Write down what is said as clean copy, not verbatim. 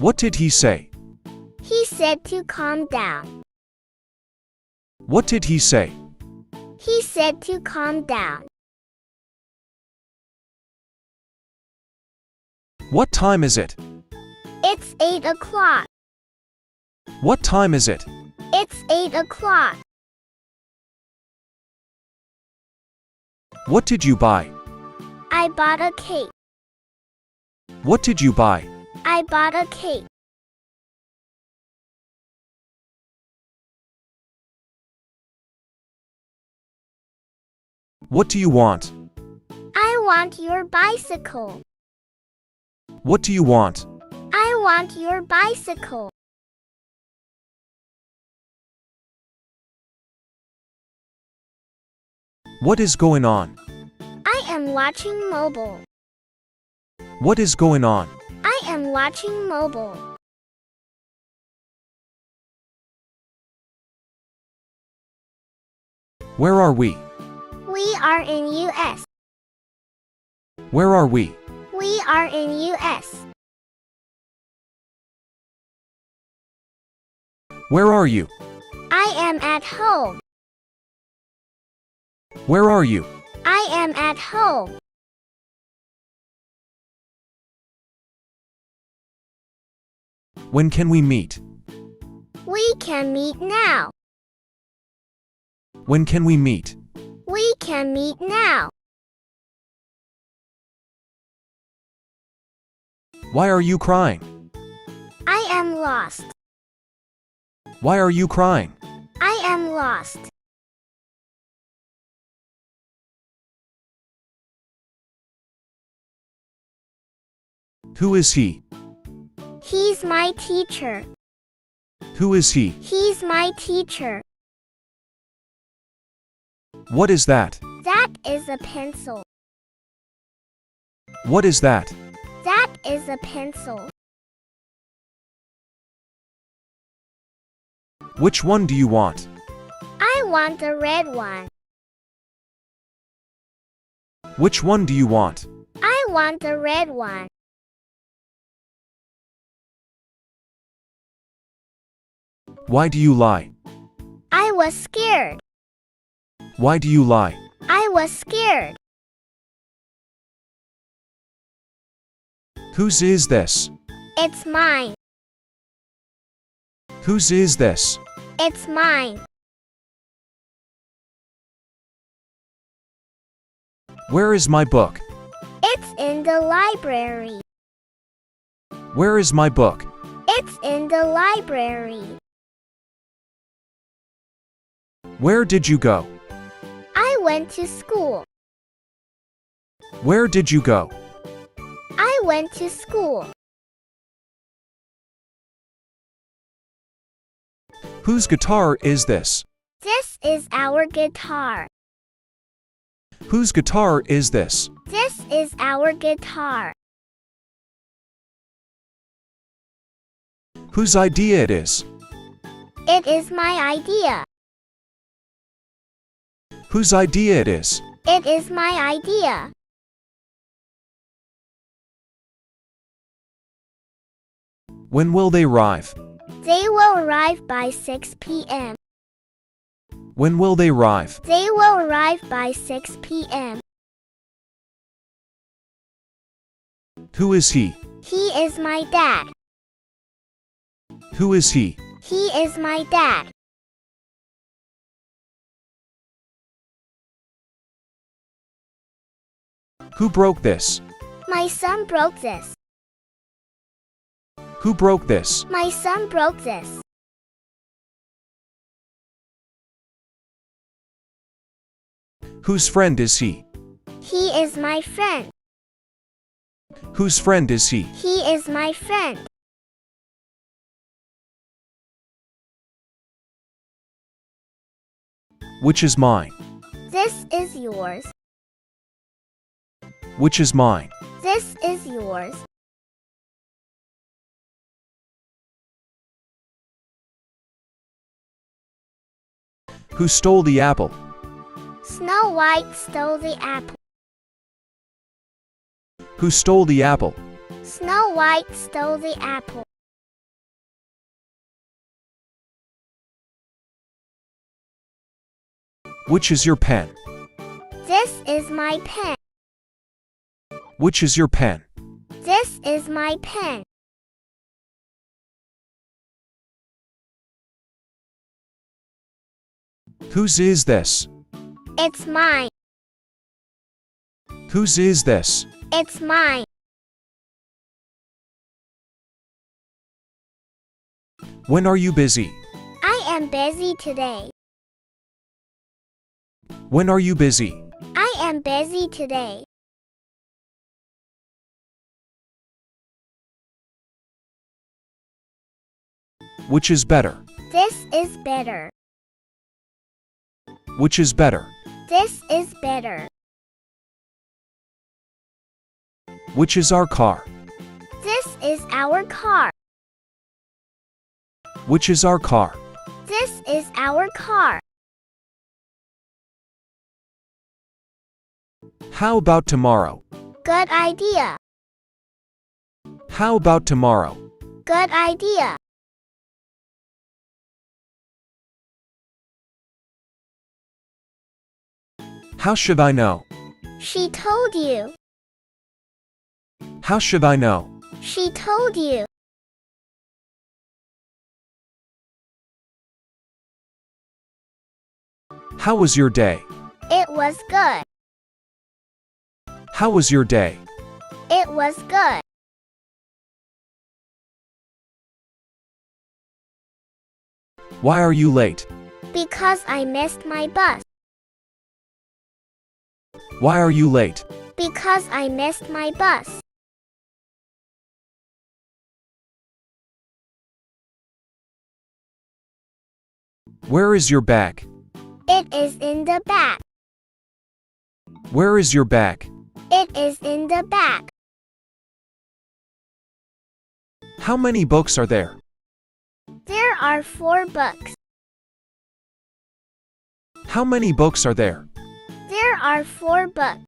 What did he say? He said to calm down. What did he say? He said to calm down. What time is it? It's 8 o'clock. What time is it? It's 8 o'clock. What did you buy? I bought a cake. What did you buy? I bought a cake. What do you want? I want your bicycle. What do you want? I want your bicycle. What is going on? I am watching mobile. What is going on? I am watching mobile. Where are we? We are in US. Where are we? We are in US. Where are you? I am at home. Where are you? I am at home. When can we meet? We can meet now. When can we meet? We can meet now. Why are you crying? I am lost. Why are you crying? I am lost. Who is he? He's my teacher. Who is he? He's my teacher. What is that? That is a pencil. What is that? That is a pencil. Which one do you want? I want the red one. Which one do you want? I want the red one. Why do you lie? I was scared. Why do you lie? I was scared. Whose is this? It's mine. Whose is this? It's mine. Where is my book? It's in the library. Where is my book? It's in the library. Where did you go? I went to school. Where did you go? I went to school. Whose guitar is this? This is our guitar. Whose guitar is this? This is our guitar. Whose idea it is? It is my idea. Whose idea it is? It is my idea. When will they arrive? They will arrive by 6 p.m. When will they arrive? They will arrive by 6 p.m. Who is he? He is my dad. Who is he? He is my dad. Who broke this? My son broke this. Who broke this? My son broke this. Whose friend is he? He is my friend. Whose friend is he? He is my friend. Which is mine? This is yours. Which is mine? This is yours. Who stole the apple? Snow White stole the apple. Who stole the apple? Snow White stole the apple. Which is your pen? This is my pen. Which is your pen? This is my pen. Whose is this? It's mine. Whose is this? It's mine. When are you busy? I am busy today. When are you busy? I am busy today. Which is better? This is better. Which is better? This is better. Which is our car? This is our car. Which is our car? This is our car. How about tomorrow? Good idea. How about tomorrow? Good idea. How should I know? She told you. How should I know? She told you. How was your day? It was good. How was your day? It was good. Why are you late? Because I missed my bus. Why are you late? Because I missed my bus. Where is your bag? It is in the bag. Where is your bag? It is in the bag. How many books are there? There are 4 books. How many books are there? There are 4 books.